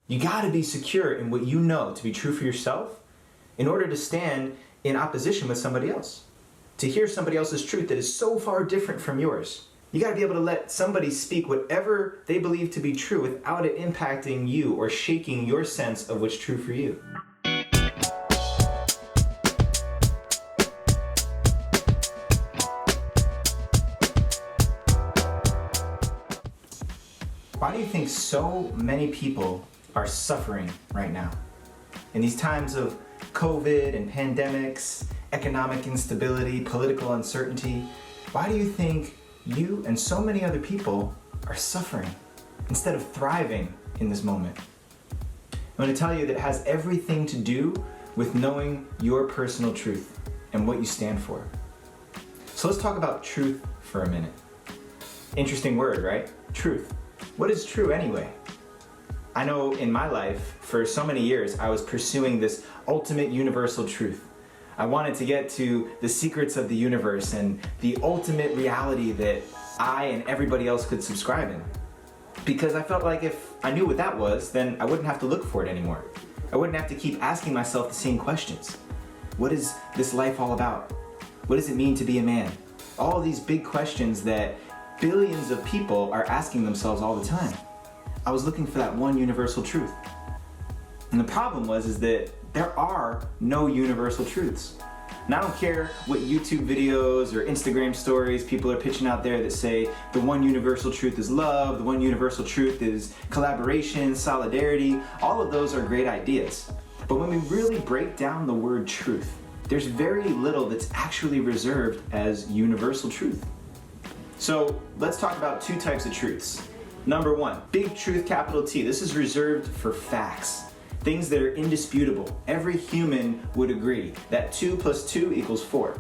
You gotta be secure in what you know to be true for yourself in order to stand in opposition with somebody else. To hear somebody else's truth that is so far different from yours. You gotta be able to let somebody speak whatever they believe to be true without it impacting you or shaking your sense of what's true for you. Why do you think so many people are suffering right now? In these times of COVID and pandemics, economic instability, political uncertainty, why do you think you and so many other people are suffering instead of thriving in this moment? I'm going to tell you that it has everything to do with knowing your personal truth and what you stand for. So let's talk about truth for a minute. Interesting word, right? Truth. What is true anyway? I know in my life, for so many years, I was pursuing this ultimate universal truth. I wanted to get to the secrets of the universe and the ultimate reality that I and everybody else could subscribe in. Because I felt like if I knew what that was, then I wouldn't have to look for it anymore. I wouldn't have to keep asking myself the same questions. What is this life all about? What does it mean to be a man? All these big questions that billions of people are asking themselves all the time. I was looking for that one universal truth. And the problem is that there are no universal truths. And I don't care what YouTube videos or Instagram stories people are pitching out there that say the one universal truth is love, the one universal truth is collaboration, solidarity. All of those are great ideas. But when we really break down the word truth, there's very little that's actually reserved as universal truth. So let's talk about two types of truths. Number one, big truth, capital T. This is reserved for facts. Things that are indisputable. Every human would agree that 2 + 2 = 4.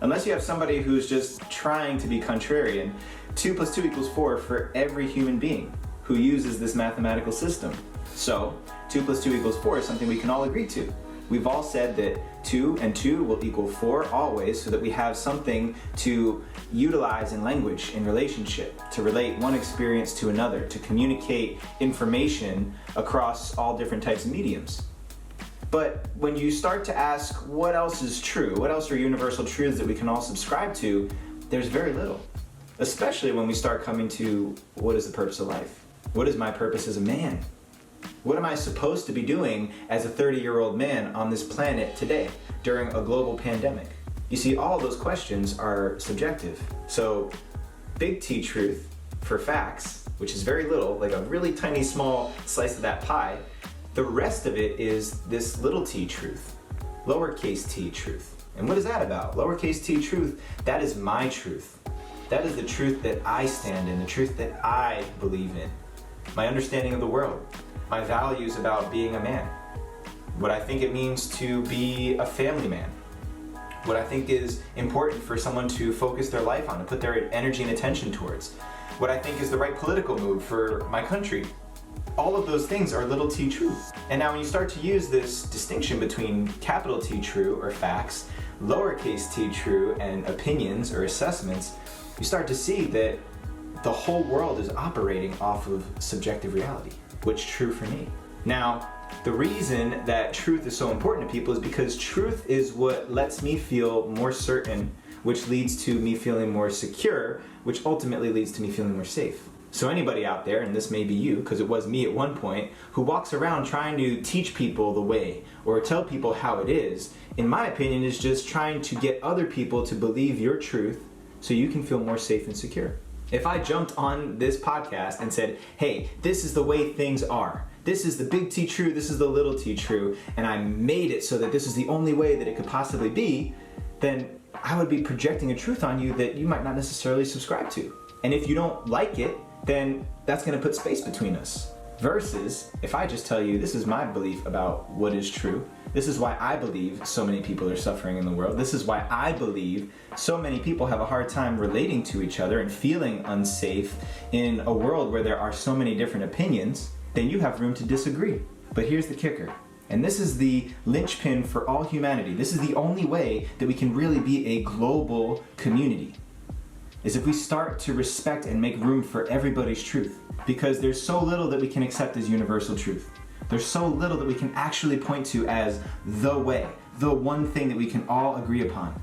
Unless you have somebody who's just trying to be contrarian, 2 + 2 = 4 for every human being who uses this mathematical system. So 2 + 2 = 4 is something we can all agree to. We've all said that 2 and 2 will equal 4 always, so that we have something to utilize in language, in relationship, to relate one experience to another, to communicate information across all different types of mediums. But when you start to ask what else is true, what else are universal truths that we can all subscribe to, there's very little. Especially when we start coming to what is the purpose of life? What is my purpose as a man? What am I supposed to be doing as a 30-year-old man on this planet today during a global pandemic? You see, all of those questions are subjective. So, big T truth for facts, which is very little, like a really tiny small slice of that pie, the rest of it is this little t truth, lowercase t truth. And what is that about? Lowercase t truth, that is my truth. That is the truth that I stand in, the truth that I believe in. My understanding of the world. My values about being a man, what I think it means to be a family man, what I think is important for someone to focus their life on, to put their energy and attention towards, what I think is the right political move for my country. All of those things are little t truths. And now when you start to use this distinction between capital T true or facts, lowercase t true and opinions or assessments, you start to see that the whole world is operating off of subjective reality. What's true for me? Now, the reason that truth is so important to people is because truth is what lets me feel more certain, which leads to me feeling more secure, which ultimately leads to me feeling more safe. So anybody out there, and this may be you, because it was me at one point, who walks around trying to teach people the way or tell people how it is, in my opinion, is just trying to get other people to believe your truth so you can feel more safe and secure. If I jumped on this podcast and said, hey, this is the way things are, this is the big T true, this is the little t true, and I made it so that this is the only way that it could possibly be, then I would be projecting a truth on you that you might not necessarily subscribe to. And if you don't like it, then that's going to put space between us. Versus, if I just tell you, this is my belief about what is true, this is why I believe so many people are suffering in the world, this is why I believe so many people have a hard time relating to each other and feeling unsafe in a world where there are so many different opinions, then you have room to disagree. But here's the kicker, and this is the linchpin for all humanity. This is the only way that we can really be a global community, is if we start to respect and make room for everybody's truth. Because there's so little that we can accept as universal truth. There's so little that we can actually point to as the way, the one thing that we can all agree upon.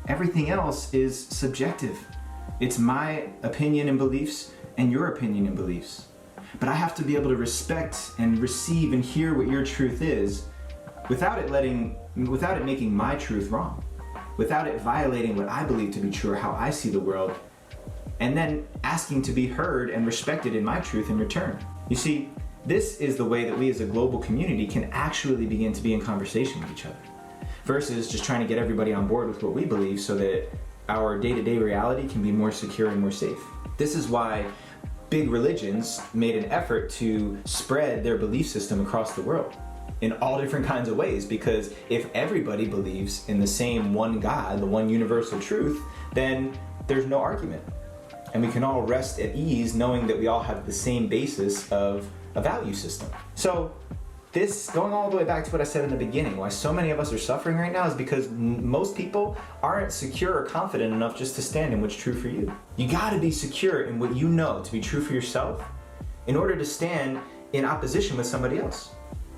Everything else is subjective. It's my opinion and beliefs and your opinion and beliefs. But I have to be able to respect and receive and hear what your truth is without it making my truth wrong, without it violating what I believe to be true or how I see the world, and then asking to be heard and respected in my truth in return. You see, this is the way that we as a global community can actually begin to be in conversation with each other, versus just trying to get everybody on board with what we believe so that our day-to-day reality can be more secure and more safe. This is why big religions made an effort to spread their belief system across the world in all different kinds of ways, because if everybody believes in the same one God, the one universal truth, then there's no argument. And we can all rest at ease knowing that we all have the same basis of a value system. So this, going all the way back to what I said in the beginning, why so many of us are suffering right now is because most people aren't secure or confident enough just to stand in what's true for you. You gotta be secure in what you know to be true for yourself in order to stand in opposition with somebody else,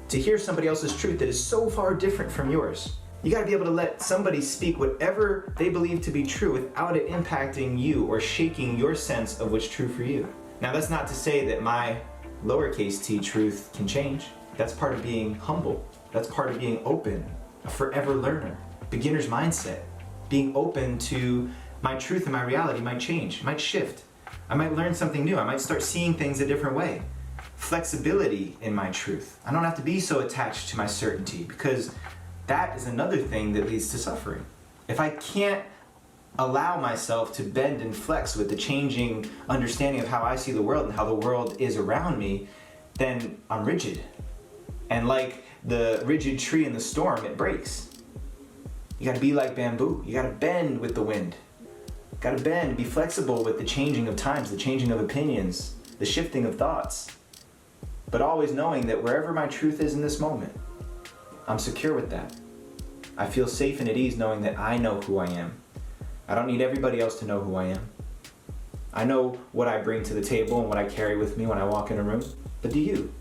to hear somebody else's truth that is so far different from yours. You gotta be able to let somebody speak whatever they believe to be true without it impacting you or shaking your sense of what's true for you. Now, that's not to say that my lowercase t truth can change. That's part of being humble. That's part of being open, a forever learner, beginner's mindset. Being open to my truth and my reality might change, might shift. I might learn something new. I might start seeing things a different way. Flexibility in my truth. I don't have to be so attached to my certainty, because that is another thing that leads to suffering. If I can't allow myself to bend and flex with the changing understanding of how I see the world and how the world is around me, then I'm rigid. And like the rigid tree in the storm, it breaks. You gotta be like bamboo. You gotta bend with the wind. You gotta bend, be flexible with the changing of times, the changing of opinions, the shifting of thoughts. But always knowing that wherever my truth is in this moment, I'm secure with that. I feel safe and at ease knowing that I know who I am. I don't need everybody else to know who I am. I know what I bring to the table and what I carry with me when I walk in a room. But do you?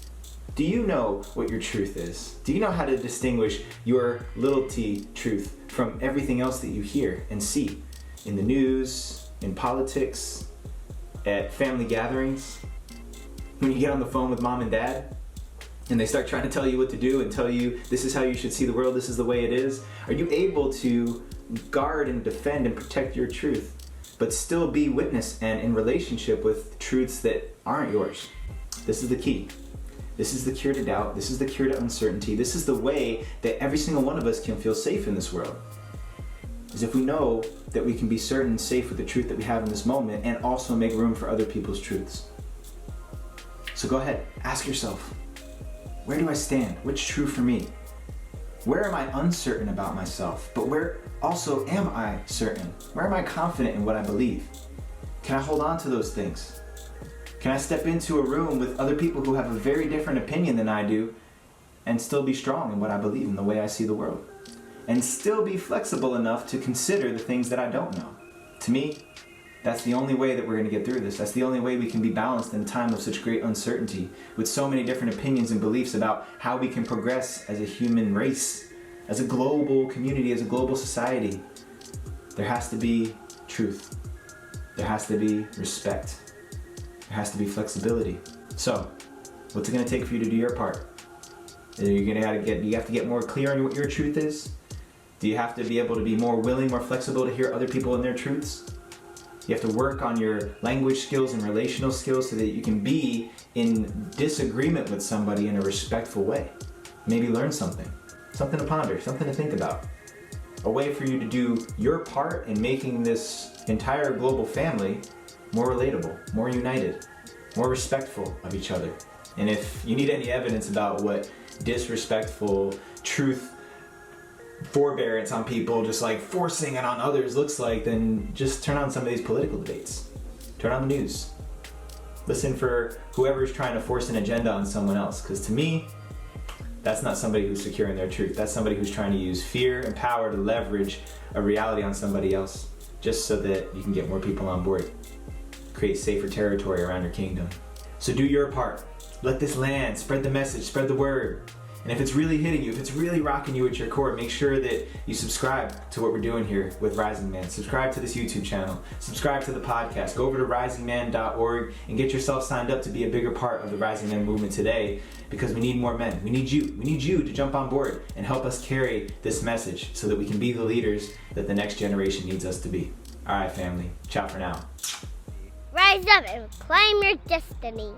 Do you know what your truth is? Do you know how to distinguish your little t truth from everything else that you hear and see in the news, in politics, at family gatherings? When you get on the phone with mom and dad and they start trying to tell you what to do and tell you this is how you should see the world, this is the way it is, are you able to guard and defend and protect your truth, but still be witness and in relationship with truths that aren't yours? This is the key. This is the cure to doubt. This is the cure to uncertainty. This is the way that every single one of us can feel safe in this world. Is if we know that we can be certain and safe with the truth that we have in this moment and also make room for other people's truths. So go ahead, ask yourself, where do I stand? What's true for me? Where am I uncertain about myself? But where also am I certain? Where am I confident in what I believe? Can I hold on to those things? Can I step into a room with other people who have a very different opinion than I do and still be strong in what I believe in the way I see the world? And still be flexible enough to consider the things that I don't know? To me, that's the only way that we're going to get through this. That's the only way we can be balanced in a time of such great uncertainty, with so many different opinions and beliefs about how we can progress as a human race, as a global community, as a global society. There has to be truth. There has to be respect. There has to be flexibility. So, what's it going to take for you to do your part? You have to get more clear on what your truth is? Do you have to be able to be more willing, more flexible to hear other people and their truths? You have to work on your language skills and relational skills so that you can be in disagreement with somebody in a respectful way. Maybe learn something to ponder, something to think about. A way for you to do your part in making this entire global family more relatable, more united, more respectful of each other. And if you need any evidence about what disrespectful truth forbearance on people, just like forcing it on others looks like, then just turn on some of these political debates. Turn on the news. Listen for whoever's trying to force an agenda on someone else, because to me, that's not somebody who's secure in their truth. That's somebody who's trying to use fear and power to leverage a reality on somebody else, just so that you can get more people on board. Create safer territory around your kingdom. So do your part. Let this land. Spread the message. Spread the word. And if it's really hitting you, if it's really rocking you at your core, make sure that you subscribe to what we're doing here with Rising Man. Subscribe to this YouTube channel. Subscribe to the podcast. Go over to risingman.org and get yourself signed up to be a bigger part of the Rising Man movement today, because we need more men. We need you. We need you to jump on board and help us carry this message so that we can be the leaders that the next generation needs us to be. All right, family. Ciao for now. Rise up and claim your destiny.